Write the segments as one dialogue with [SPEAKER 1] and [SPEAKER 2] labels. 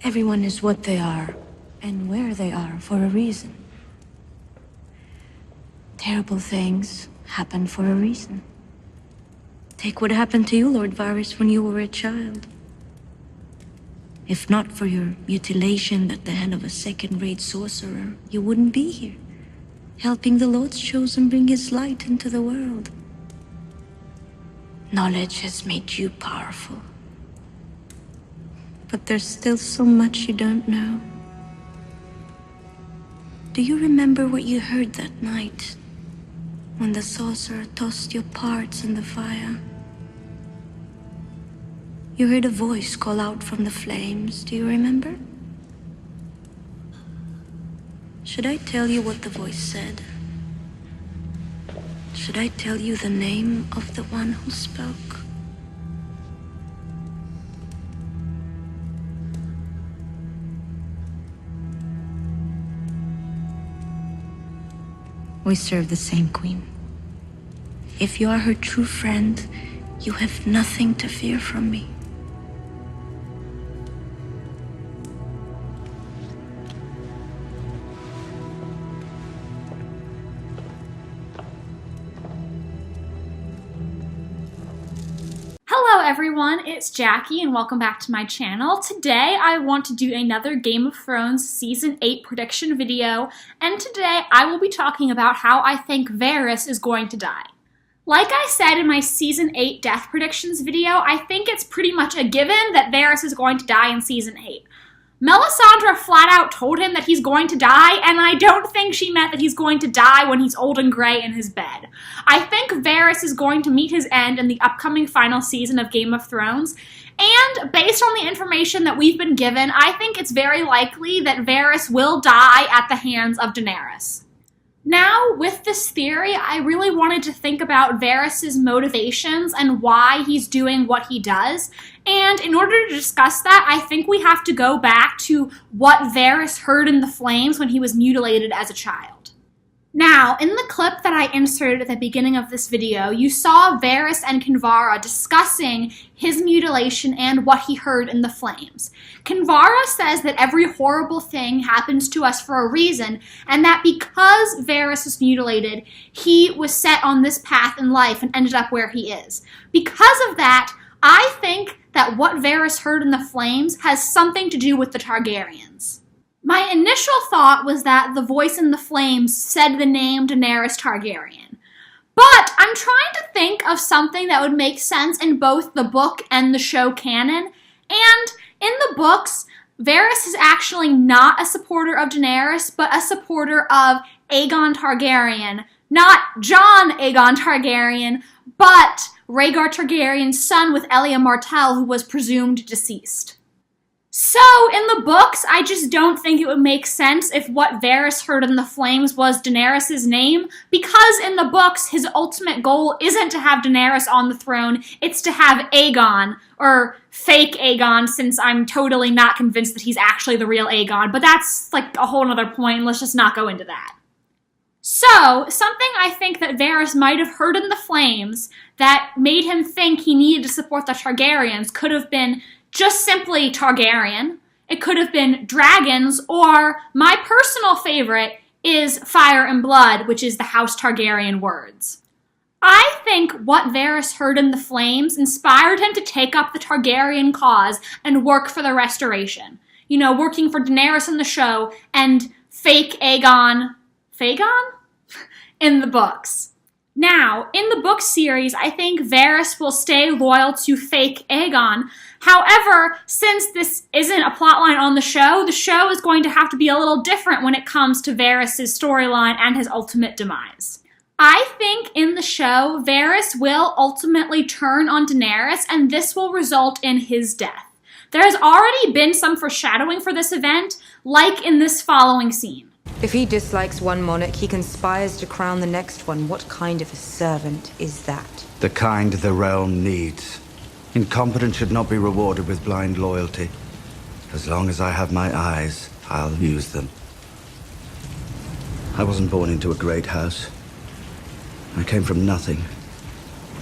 [SPEAKER 1] Everyone is what they are, and where they are for a reason. Terrible things happen for a reason. Take what happened to you, Lord Varys, when you were a child. If not for your mutilation at the hand of a second-rate sorcerer, you wouldn't be here, helping the Lord's chosen bring his light into the world. Knowledge has made you powerful. But there's still so much you don't know. Do you remember what you heard that night, when the sorcerer tossed your parts in the fire? You heard a voice call out from the flames, do you remember? Should I tell you what the voice said? Should I tell you the name of the one who spoke? We serve the same queen. If you are her true friend, you have nothing to fear from me.
[SPEAKER 2] Hello everyone, it's Jackie and welcome back to my channel. Today I want to do another Game of Thrones Season 8 prediction video, and today I will be talking about how I think Varys is going to die. Like I said in my Season 8 death predictions video, I think it's pretty much a given that Varys is going to die in Season 8. Melisandre flat out told him that he's going to die, and I don't think she meant that he's going to die when he's old and gray in his bed. I think Varys is going to meet his end in the upcoming final season of Game of Thrones, and based on the information that we've been given, I think it's very likely that Varys will die at the hands of Daenerys. Now, with this theory, I really wanted to think about Varys' motivations and why he's doing what he does. And in order to discuss that, I think we have to go back to what Varys heard in the flames when he was mutilated as a child. Now, in the clip that I inserted at the beginning of this video, you saw Varys and Kinvara discussing his mutilation and what he heard in the flames. Kinvara says that every horrible thing happens to us for a reason, and that because Varys was mutilated, he was set on this path in life and ended up where he is. Because of that, I think that what Varys heard in the flames has something to do with the Targaryens. My initial thought was that the voice in the flames said the name Daenerys Targaryen. But I'm trying to think of something that would make sense in both the book and the show canon. And in the books, Varys is actually not a supporter of Daenerys, but a supporter of Aegon Targaryen. Not Jon Aegon Targaryen, but Rhaegar Targaryen's son with Elia Martell, who was presumed deceased. So, in the books, I just don't think it would make sense if what Varys heard in the flames was Daenerys' name, because in the books, his ultimate goal isn't to have Daenerys on the throne, it's to have Aegon, or fake Aegon, since I'm totally not convinced that he's actually the real Aegon, but that's like a whole nother point, and let's just not go into that. So, something I think that Varys might have heard in the flames that made him think he needed to support the Targaryens could have been just simply Targaryen. It could have been dragons, or my personal favorite is fire and blood, which is the House Targaryen words. I think what Varys heard in the flames inspired him to take up the Targaryen cause and work for the restoration. You know, working for Daenerys in the show and fake Aegon, Phaegon? In the books. Now, in the book series, I think Varys will stay loyal to fake Aegon. However, since this isn't a plotline on the show is going to have to be a little different when it comes to Varys' storyline and his ultimate demise. I think in the show, Varys will ultimately turn on Daenerys, and this will result in his death. There has already been some foreshadowing for this event, like in this following scene.
[SPEAKER 3] If he dislikes one monarch, he conspires to crown the next one. What kind of a servant is that?
[SPEAKER 4] The kind the realm needs. Incompetence should not be rewarded with blind loyalty. As long as I have my eyes, I'll use them. I wasn't born into a great house. I came from nothing.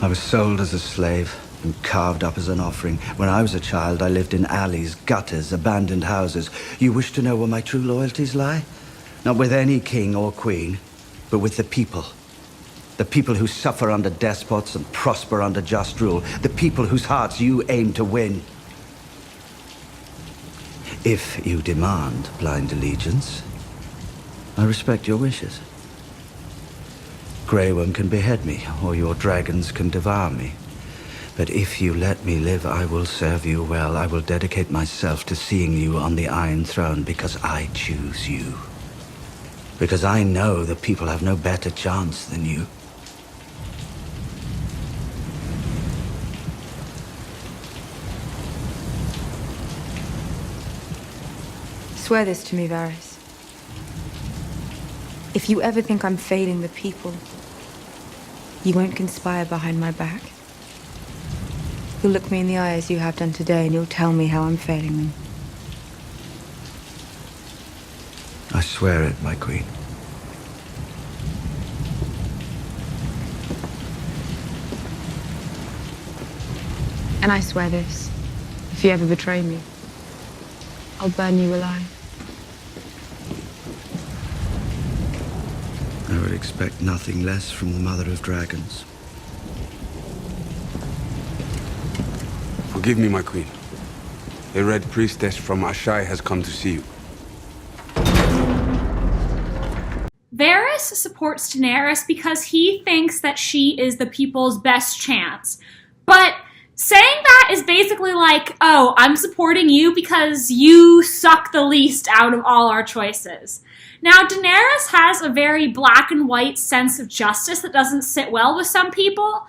[SPEAKER 4] I was sold as a slave, and carved up as an offering. When I was a child, I lived in alleys, gutters, abandoned houses. You wish to know where my true loyalties lie? Not with any king or queen, but with the people. The people who suffer under despots and prosper under just rule. The people whose hearts you aim to win. If you demand blind allegiance, I respect your wishes. Grey Worm can behead me, or your dragons can devour me. But if you let me live, I will serve you well. I will dedicate myself to seeing you on the Iron Throne because I choose you. Because I know the people have no better chance than you.
[SPEAKER 3] Swear this to me, Varys. If you ever think I'm failing the people, you won't conspire behind my back. You'll look me in the eye as you have done today, and you'll tell me how I'm failing them.
[SPEAKER 4] I swear it, my queen.
[SPEAKER 3] And I swear this. If you ever betray me, I'll burn you alive.
[SPEAKER 4] I would expect nothing less from the Mother of Dragons.
[SPEAKER 5] Forgive me, my queen. A red priestess from Ashai has come to see you.
[SPEAKER 2] Varys supports Daenerys because he thinks that she is the people's best chance. But saying that is basically like, oh, I'm supporting you because you suck the least out of all our choices. Now, Daenerys has a very black and white sense of justice that doesn't sit well with some people.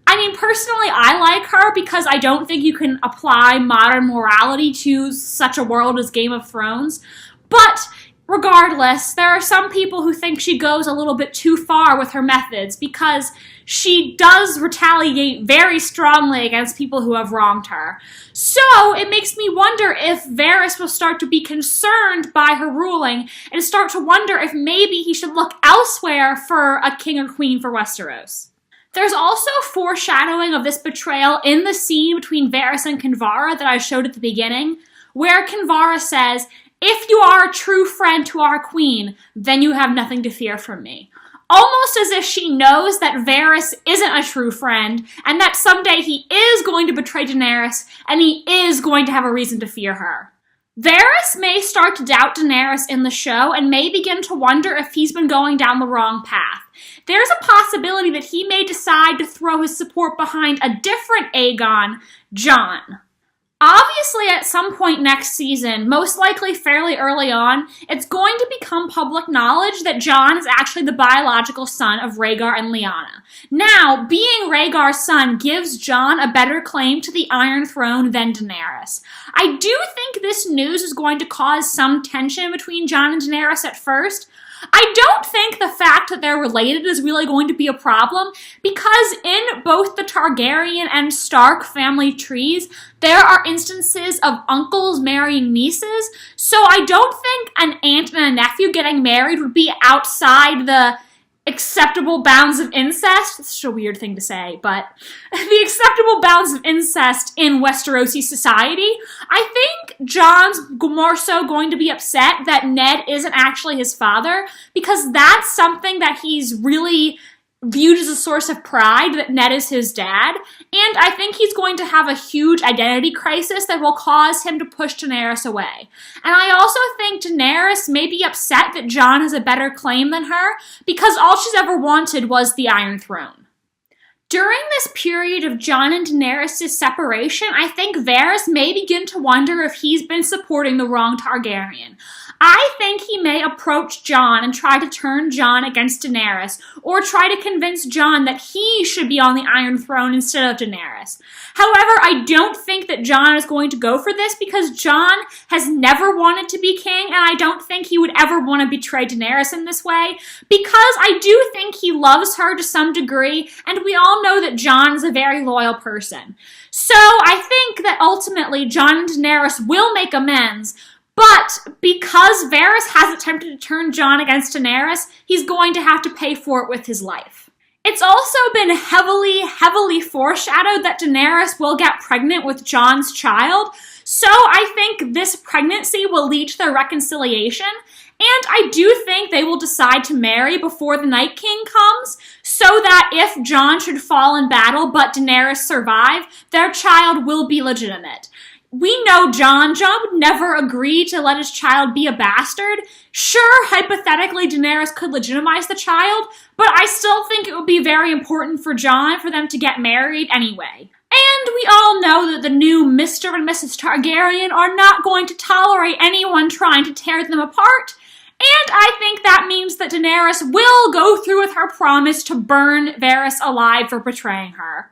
[SPEAKER 2] I mean, personally, I like her because I don't think you can apply modern morality to such a world as Game of Thrones. But regardless, there are some people who think she goes a little bit too far with her methods because she does retaliate very strongly against people who have wronged her. So it makes me wonder if Varys will start to be concerned by her ruling and start to wonder if maybe he should look elsewhere for a king or queen for Westeros. There's also foreshadowing of this betrayal in the scene between Varys and Kinvara that I showed at the beginning, where Kinvara says, "If you are a true friend to our queen, then you have nothing to fear from me." Almost as if she knows that Varys isn't a true friend, and that someday he is going to betray Daenerys, and he is going to have a reason to fear her. Varys may start to doubt Daenerys in the show, and may begin to wonder if he's been going down the wrong path. There's a possibility that he may decide to throw his support behind a different Aegon, Jon. Obviously, at some point next season, most likely fairly early on, it's going to become public knowledge that Jon is actually the biological son of Rhaegar and Lyanna. Now, being Rhaegar's son gives Jon a better claim to the Iron Throne than Daenerys. I do think this news is going to cause some tension between Jon and Daenerys at first. I don't think the fact that they're related is really going to be a problem, because in both the Targaryen and Stark family trees, there are instances of uncles marrying nieces, so I don't think an aunt and a nephew getting married would be outside the acceptable bounds of incest. It's such a weird thing to say, but the acceptable bounds of incest in Westerosi society. I think Jon's more so going to be upset that Ned isn't actually his father, because that's something that he's really viewed as a source of pride, that Ned is his dad, and I think he's going to have a huge identity crisis that will cause him to push Daenerys away. And I also think Daenerys may be upset that Jon has a better claim than her, because all she's ever wanted was the Iron Throne. During this period of Jon and Daenerys' separation, I think Varys may begin to wonder if he's been supporting the wrong Targaryen. I think he may approach Jon and try to turn Jon against Daenerys, or try to convince Jon that he should be on the Iron Throne instead of Daenerys. However, I don't think that Jon is going to go for this, because Jon has never wanted to be king, and I don't think he would ever want to betray Daenerys in this way, because I do think he loves her to some degree, and we all know that Jon is a very loyal person. So I think that ultimately Jon and Daenerys will make amends, but because Varys has attempted to turn Jon against Daenerys, he's going to have to pay for it with his life. It's also been heavily foreshadowed that Daenerys will get pregnant with Jon's child, so I think this pregnancy will lead to their reconciliation, and I do think they will decide to marry before the Night King comes, so that if Jon should fall in battle but Daenerys survive, their child will be legitimate. We know Jon. Jon would never agree to let his child be a bastard. Sure, hypothetically, Daenerys could legitimize the child, but I still think it would be very important for Jon for them to get married anyway. And we all know that the new Mr. and Mrs. Targaryen are not going to tolerate anyone trying to tear them apart, and I think that means that Daenerys will go through with her promise to burn Varys alive for betraying her.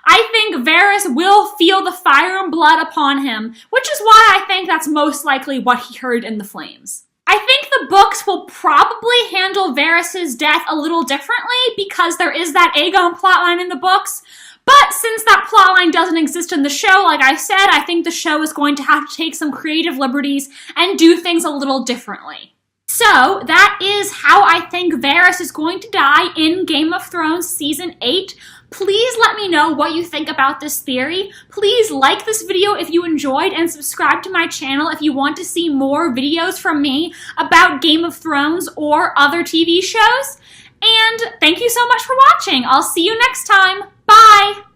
[SPEAKER 2] I think Varys will feel the fire and blood upon him, which is why I think that's most likely what he heard in the flames. I think the books will probably handle Varys' death a little differently because there is that Aegon plotline in the books, but since that plotline doesn't exist in the show, like I said, I think the show is going to have to take some creative liberties and do things a little differently. So, that is how I think Varys is going to die in Game of Thrones Season 8. Please let me know what you think about this theory. Please like this video if you enjoyed and subscribe to my channel if you want to see more videos from me about Game of Thrones or other TV shows. And thank you so much for watching. I'll see you next time. Bye!